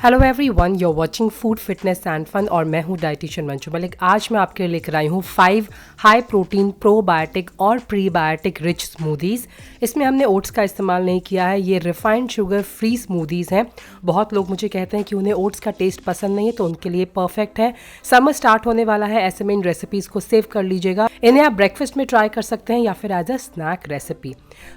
Hello everyone, you are watching food fitness and fun और मैं हूँ डाइटिशियन मंजू मलिक। आज मैं आपके लिए लेकर आई हूँ 5 हाई प्रोटीन प्रोबायोटिक और प्रीबायोटिक रिच स्मूदीज़। इसमें हमने ओट्स का इस्तेमाल नहीं किया है। ये रिफाइंड शुगर फ्री स्मूदीज़ हैं। बहुत लोग मुझे कहते हैं कि उन्हें ओट्स का टेस्ट पसंद नहीं है, तो उनके लिए परफेक्ट है। समर स्टार्ट होने वाला है, ऐसे में इन रेसिपीज़ को सेव कर लीजिएगा। इन्हें आप ब्रेकफास्ट में ट्राई कर सकते हैं या फिर एज अ स्नैक रेसिपी।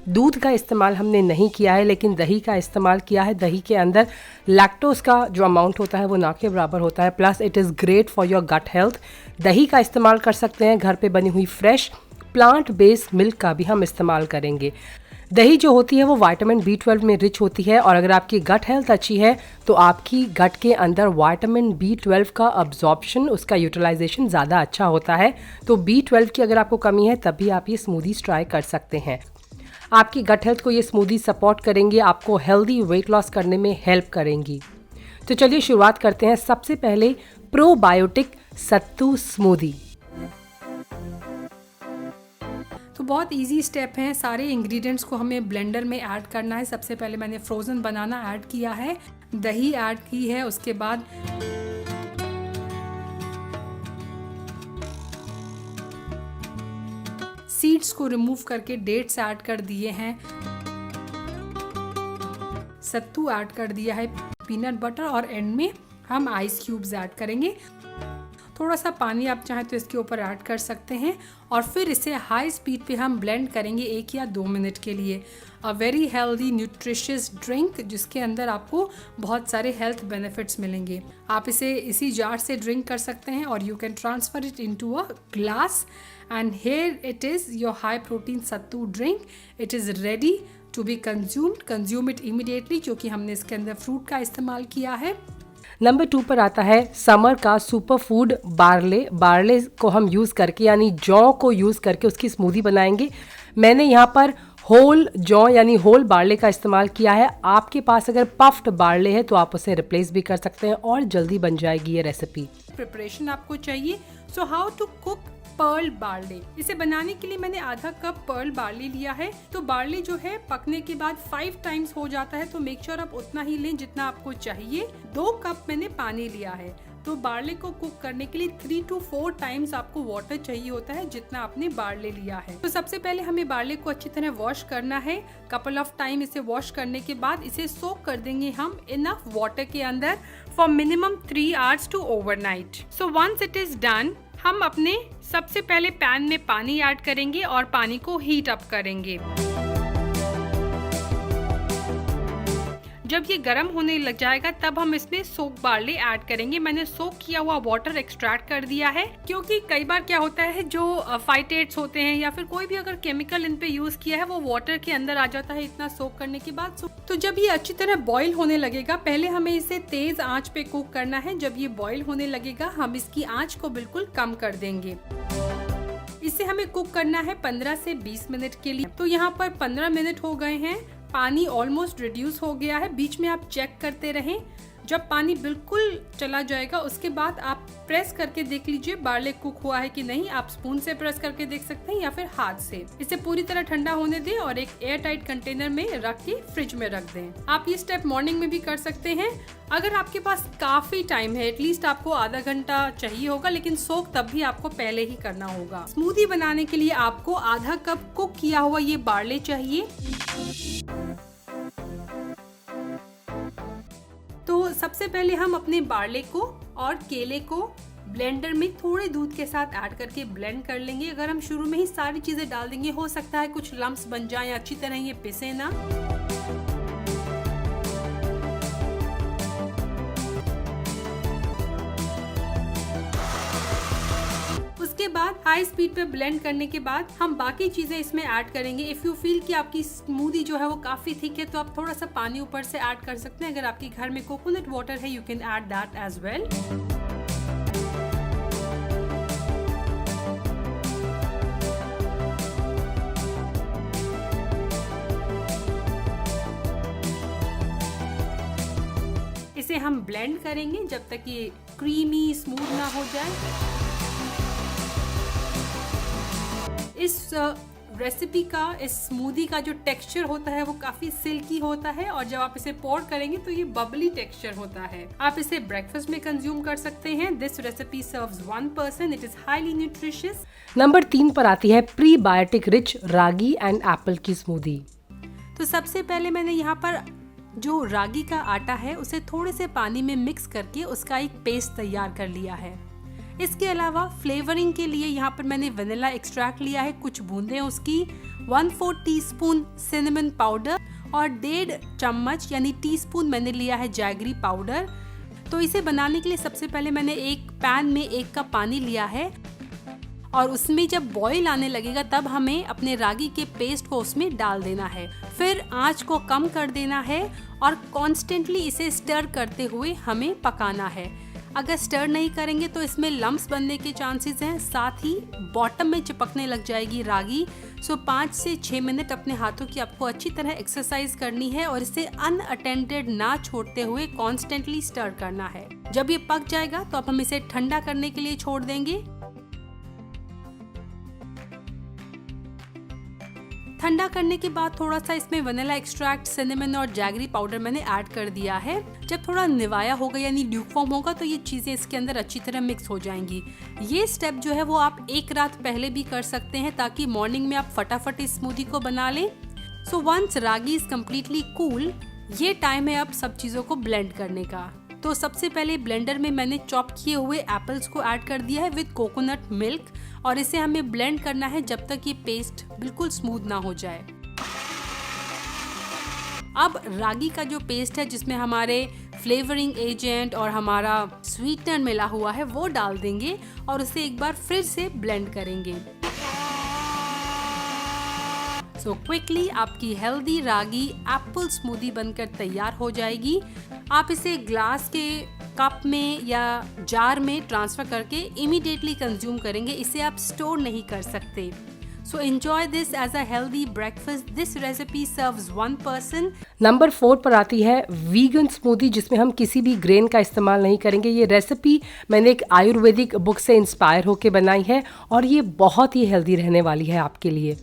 दूध का इस्तेमाल हमने नहीं किया है, लेकिन दही का इस्तेमाल किया है। दही के अंदर लैक्टोज का जो अमाउंट होता है वो ना के बराबर होता है, plus it is great for your gut health. दही का इस्तेमाल कर सकते हैं। घर पे बनी हुई फ्रेश प्लांट बेस्ड मिल्क का भी हम इस्तेमाल करेंगे। दही जो होती है वो विटामिन B12 में रिच होती है, और अगर आपकी गट हेल्थ अच्छी है तो आपकी गट के अंदर विटामिन B12 का अब्जॉर्प्शन, उसका यूटिलाइजेशन ज़्यादा अच्छा होता है। तो B12 की अगर आपको कमी है तब भी आप ये स्मूदीज ट्राई कर सकते हैं। आपकी गट हेल्थ को ये स्मूदी सपोर्ट करेंगे, आपको हेल्दी वेट लॉस करने में हेल्प करेंगी। तो चलिए शुरुआत करते हैं। सबसे पहले प्रोबायोटिक सत्तू स्मूदी। तो बहुत इजी स्टेप हैं। सारे इंग्रेडिएंट्स को हमें ब्लेंडर में ऐड करना है। सबसे पहले मैंने फ्रोज़न बनाना ऐड किया है, दही ऐड की है, उसके बाद सीड्स को रिमूव करके डेट्स ऐड कर दिए हैं, सत्तू ऐड कर दिया है, पीनट बटर, और एंड में हम आइस क्यूब्स ऐड करेंगे। थोड़ा सा पानी आप चाहें तो इसके ऊपर ऐड कर सकते हैं, और फिर इसे हाई स्पीड पे हम ब्लेंड करेंगे 1 या 2 मिनट के लिए। A very healthy nutritious drink जिसके अंदर आपको बहुत सारे हेल्थ बेनिफिट्स मिलेंगे। आप इसे इसी जार से ड्रिंक कर सकते हैं, और you can transfer it into a glass, and here it is your high protein sattu drink. It is ready to be consumed. Consume it immediately, क्योंकि हमने इसके अंदर फ्रूट का इस्तेमाल किया है। नंबर 2 पर आता है समर का सुपर फूड बार्ले। बार्ले को हम यूज़ करके, यानी जौ को यूज़ करके उसकी स्मूदी बनाएंगे। मैंने यहाँ पर होल जौ यानी होल बार्ले का इस्तेमाल किया है। आपके पास अगर पफ्ड बार्ले है तो आप उसे रिप्लेस भी कर सकते हैं और जल्दी बन जाएगी ये रेसिपी। प्रिपरेशन आपको चाहिए। So how to cook pearl barley. इसे बनाने के लिए मैंने आधा कप पर्ल बार्ले लिया है। तो बार्ले जो है पकने के बाद 5 टाइम्स हो जाता है, तो मेक श्योर आप उतना ही लें जितना आपको चाहिए। 2 कप मैंने पानी लिया है। तो बार्ले को कुक करने के लिए 3 to 4 टाइम्स आपको वाटर चाहिए होता है, जितना आपने बार्ले लिया है। तो सबसे पहले हमें बार्ले को अच्छी तरह वॉश करना है। कपल ऑफ टाइम इसे वॉश करने के बाद इसे सोक कर देंगे हम इनफ वाटर के अंदर for minimum 3 hours to overnight. So once it is done, हम अपने सबसे पहले पैन में पानी ऐड करेंगे और पानी को हीट अप करेंगे। जब ये गर्म होने लग जाएगा तब हम इसमें सोक बार्ले ऐड करेंगे। मैंने सोक किया हुआ वाटर एक्सट्रैक्ट कर दिया है, क्योंकि कई बार क्या होता है जो फाइटेट्स होते हैं या फिर कोई भी अगर केमिकल इन पे यूज किया है वो वाटर के अंदर आ जाता है इतना सोक करने के बाद। तो जब ये अच्छी तरह बॉईल होने लगेगा, पहले हमें इसे तेज आंच पे कुक करना है। जब ये बॉईल होने लगेगा हम इसकी आंच को बिल्कुल कम कर देंगे। इसे हमें कुक करना है 15 से 20 मिनट के लिए। तो यहाँ पर 15 मिनट हो गए हैं। पानी ऑलमोस्ट रिड्यूस हो गया है। बीच में आप चेक करते रहें। जब पानी बिल्कुल चला जाएगा उसके बाद आप प्रेस करके देख लीजिए बार्ले कुक हुआ है कि नहीं। आप स्पून से प्रेस करके देख सकते हैं या फिर हाथ से। इसे पूरी तरह ठंडा होने दें और एक एयर टाइट कंटेनर में रख के फ्रिज में रख दें। आप ये स्टेप मॉर्निंग में भी कर सकते हैं। अगर आपके पास काफी टाइम है, एटलीस्ट आपको आधा घंटा चाहिए होगा, लेकिन सोक तब भी आपको पहले ही करना होगा। स्मूदी बनाने के लिए आपको आधा कप कुक किया हुआ ये बार्ले चाहिए। तो सबसे पहले हम अपने बार्ले को और केले को ब्लेंडर में थोड़े दूध के साथ ऐड करके ब्लेंड कर लेंगे। अगर हम शुरू में ही सारी चीजें डाल देंगे हो सकता है कुछ लम्प्स बन जाएं, अच्छी तरह ये पिसे ना। उसके बाद हाई स्पीड पे ब्लेंड करने के बाद हम बाकी चीजें इसमें ऐड करेंगे। इफ यू फील कि आपकी स्मूदी जो है वो काफी थिक है तो आप थोड़ा सा पानी ऊपर से ऐड कर सकते हैं। अगर आपके घर में कोकोनट वाटर है, you can add that as well. इसे हम ब्लेंड करेंगे जब तक ये क्रीमी स्मूथ ना हो जाए। इस रेसिपी का इस स्मूदी का जो टेक्सचर होता है वो काफी सिल्की होता है और जब आप इसे पोर करेंगे तो ये बबली टेक्सचर होता है। आप इसे ब्रेकफास्ट में कंज्यूम कर सकते हैं। This recipe serves 1 person. It is highly nutritious. Number 3 पर आती है prebiotic rich ragi and Apple की स्मूदी। तो सबसे पहले मैंने यहाँ पर जो रागी का आटा है उसे थोड़े से पानी में मिक्स करके उसका एक पेस्ट तैयार कर लिया है। इसके अलावा फ्लेवरिंग के लिए यहाँ पर मैंने वनीला एक्सट्रैक्ट लिया है, कुछ बूंदें उसकी, 1/4 टीस्पून सिनेमन पाउडर और 1.5 चम्मच यानी टीस्पून मैंने लिया है जैगरी पाउडर। तो इसे बनाने के लिए सबसे पहले मैंने एक पैन में 1 कप पानी लिया है और उसमें जब बॉईल आने लगेगा तब हमें अपने रागी के पेस्ट को उसमें डाल देना है। फिर आंच को कम कर देना है और कॉन्स्टेंटली इसे स्टर करते हुए हमें पकाना है। अगर स्टर नहीं करेंगे तो इसमें लम्प्स बनने के चांसेस हैं, साथ ही बॉटम में चिपकने लग जाएगी रागी। सो 5 से 6 मिनट अपने हाथों की आपको अच्छी तरह एक्सरसाइज करनी है और इसे अनअटेंडेड ना छोड़ते हुए कॉन्स्टेंटली स्टर करना है। जब ये पक जाएगा तो अब हम इसे ठंडा करने के लिए छोड़ देंगे। ठंडा करने के बाद थोड़ा सा इसमें वनीला एक्सट्रैक्ट, सिनेमन और जैगरी पाउडर मैंने ऐड कर दिया है। जब थोड़ा निवाया होगा यानी ल्यूकवार्म होगा तो ये चीजें इसके अंदर अच्छी तरह मिक्स हो जाएंगी। ये स्टेप जो है वो आप एक रात पहले भी कर सकते हैं ताकि मॉर्निंग में आप फटाफट इस स्मूदी को बना लें। So once ragi is completely cool, ये टाइम है अब सब चीजों को ब्लेंड करने का। तो सबसे पहले ब्लेंडर में मैंने चॉप किए हुए एप्पल्स को ऐड कर दिया है विद कोकोनट मिल्क और इसे हमें ब्लेंड करना है जब तक ये पेस्ट बिल्कुल स्मूथ ना हो जाए। अब रागी का जो पेस्ट है जिसमें हमारे फ्लेवरिंग एजेंट और हमारा स्वीटनर मिला हुआ है वो डाल देंगे और उसे एक बार फिर से ब्लेंड करेंगे। सो क्विकली आपकी हेल्दी रागी एप्पल स्मूदी बनकर तैयार हो जाएगी। आप इसे ग्लास के कप में या जार में ट्रांसफर करके इमीडिएटली कंज्यूम करेंगे, इसे आप स्टोर नहीं कर सकते। So enjoy this as a healthy breakfast. This recipe serves 1 person. Number 4 पर आती है वीगन स्मूदी जिसमें हम किसी भी ग्रेन का इस्तेमाल नहीं करेंगे। ये रेसिपी मैंने एक आयुर्वेदिक बुक से इंस्पायर होकर बनाई है और ये बहुत ही हेल्दी रहने वाली है आपके लिए।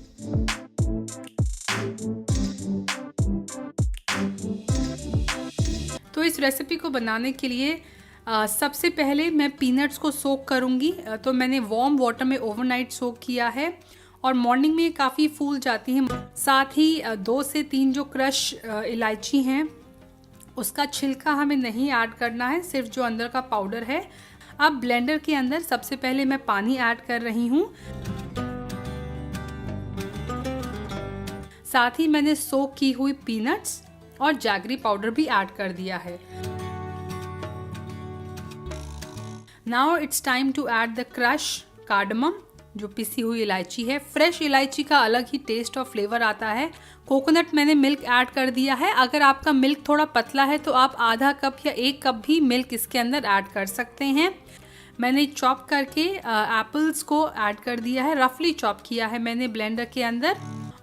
तो इस रेसिपी को बनाने के लिए सबसे पहले मैं पीनट्स को सोक करूंगी। तो मैंने वार्म वाटर में ओवरनाइट सोक किया है और मॉर्निंग में ये काफ़ी फूल जाती हैं। साथ ही 2 से 3 जो क्रश इलायची हैं उसका छिलका हमें नहीं ऐड करना है, सिर्फ जो अंदर का पाउडर है। अब ब्लेंडर के अंदर सबसे पहले मैं पानी ऐड कर रही हूँ। साथ ही मैंने सोक की हुई पीनट्स और जैगरी पाउडर भी ऐड कर दिया है। Now it's time to add the crush cardamom, जो पिसी हुई इलायची है। फ्रेश इलायची का अलग ही टेस्ट और फ्लेवर आता है। कोकोनट मैंने मिल्क ऐड कर दिया है। अगर आपका मिल्क थोड़ा पतला है तो आप आधा कप या 1 कप भी मिल्क इसके अंदर ऐड कर सकते हैं। मैंने चॉप करके एप्पल्स को ऐड कर दिया है, रफली चॉप किया है मैंने ब्लेंडर के अंदर।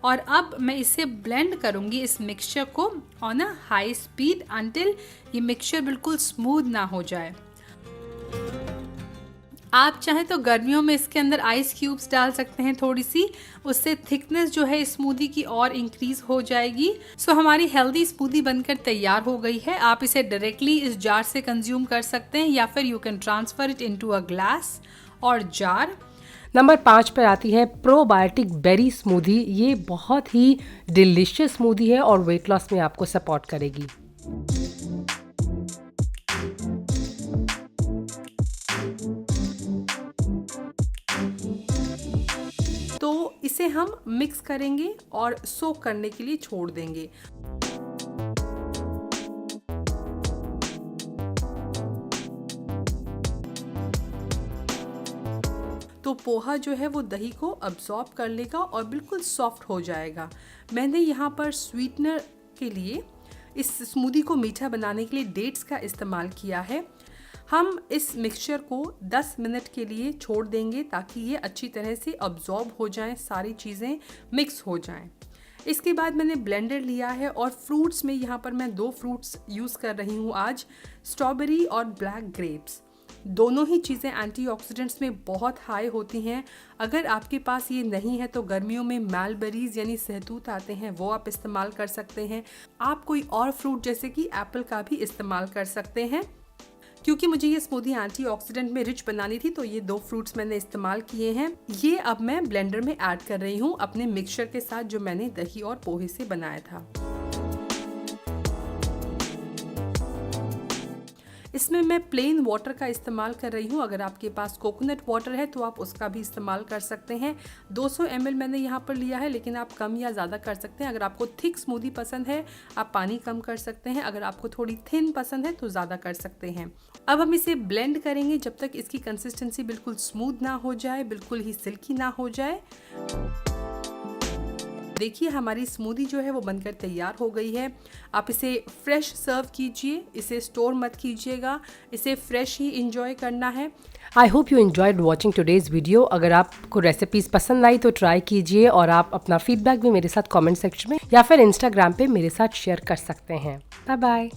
और अब मैं इसे ब्लेंड करूंगी इस मिक्सचर को on a high speed until ये मिक्सचर बिल्कुल स्मूथ ना हो जाए। आप चाहें तो गर्मियों में इसके अंदर आइस क्यूब्स डाल सकते हैं थोड़ी सी, उससे थिकनेस जो है स्मूदी की और इंक्रीज हो जाएगी। सो हमारी हेल्दी स्मूदी बनकर तैयार हो गई है। आप इसे डायरेक्टली इस जार से कंज्यूम कर सकते हैं या फिर you can transfer it into a glass और जार। नंबर 5 पर आती है प्रोबायोटिक बेरी स्मूदी। ये बहुत ही डिलीशियस स्मूदी है और वेट लॉस में आपको सपोर्ट करेगी। तो इसे हम मिक्स करेंगे और सोक करने के लिए छोड़ देंगे। तो पोहा जो है वो दही को अब्सॉर्ब कर लेगा और बिल्कुल सॉफ्ट हो जाएगा। मैंने यहाँ पर स्वीटनर के लिए इस स्मूदी को मीठा बनाने के लिए डेट्स का इस्तेमाल किया है। हम इस मिक्सचर को 10 मिनट के लिए छोड़ देंगे ताकि ये अच्छी तरह से अब्सॉर्ब हो जाएं, सारी चीज़ें मिक्स हो जाएं। इसके बाद मैंने ब्लेंडर लिया है और फ्रूट्स में यहाँ पर मैं 2 फ्रूट्स यूज़ कर रही हूँ आज, स्ट्रॉबेरी और ब्लैक ग्रेप्स। दोनों ही चीज़ें एंटीऑक्सीडेंट्स में बहुत हाई होती हैं। अगर आपके पास ये नहीं है तो गर्मियों में मैलबेरीज यानी सहतूत आते हैं, वो आप इस्तेमाल कर सकते हैं। आप कोई और फ्रूट जैसे कि एप्पल का भी इस्तेमाल कर सकते हैं। क्योंकि मुझे ये स्मूदी एंटीऑक्सीडेंट में रिच बनानी थी तो ये 2 फ्रूट्स मैंने इस्तेमाल किए हैं। ये अब मैं ब्लेंडर में ऐड कर रही हूँ अपने मिक्सचर के साथ जो मैंने दही और पोहे से बनाया था। इसमें मैं प्लेन वाटर का इस्तेमाल कर रही हूँ। अगर आपके पास कोकोनट वाटर है तो आप उसका भी इस्तेमाल कर सकते हैं। 200 ml मैंने यहाँ पर लिया है, लेकिन आप कम या ज़्यादा कर सकते हैं। अगर आपको थिक स्मूदी पसंद है आप पानी कम कर सकते हैं, अगर आपको थोड़ी थिन पसंद है तो ज़्यादा कर सकते हैं। अब हम इसे ब्लेंड करेंगे जब तक इसकी कंसिस्टेंसी बिल्कुल स्मूथ ना हो जाए, बिल्कुल ही सिल्की ना हो जाए। देखिए हमारी स्मूदी जो है वो बनकर तैयार हो गई है। आप इसे फ्रेश सर्व कीजिए, इसे स्टोर मत कीजिएगा, इसे फ्रेश ही इंजॉय करना है। I hope you enjoyed watching today's video. अगर आपको रेसिपीज पसंद आई तो ट्राई कीजिए और आप अपना फीडबैक भी मेरे साथ कमेंट सेक्शन में या फिर इंस्टाग्राम पे मेरे साथ शेयर कर सकते हैं। Bye bye.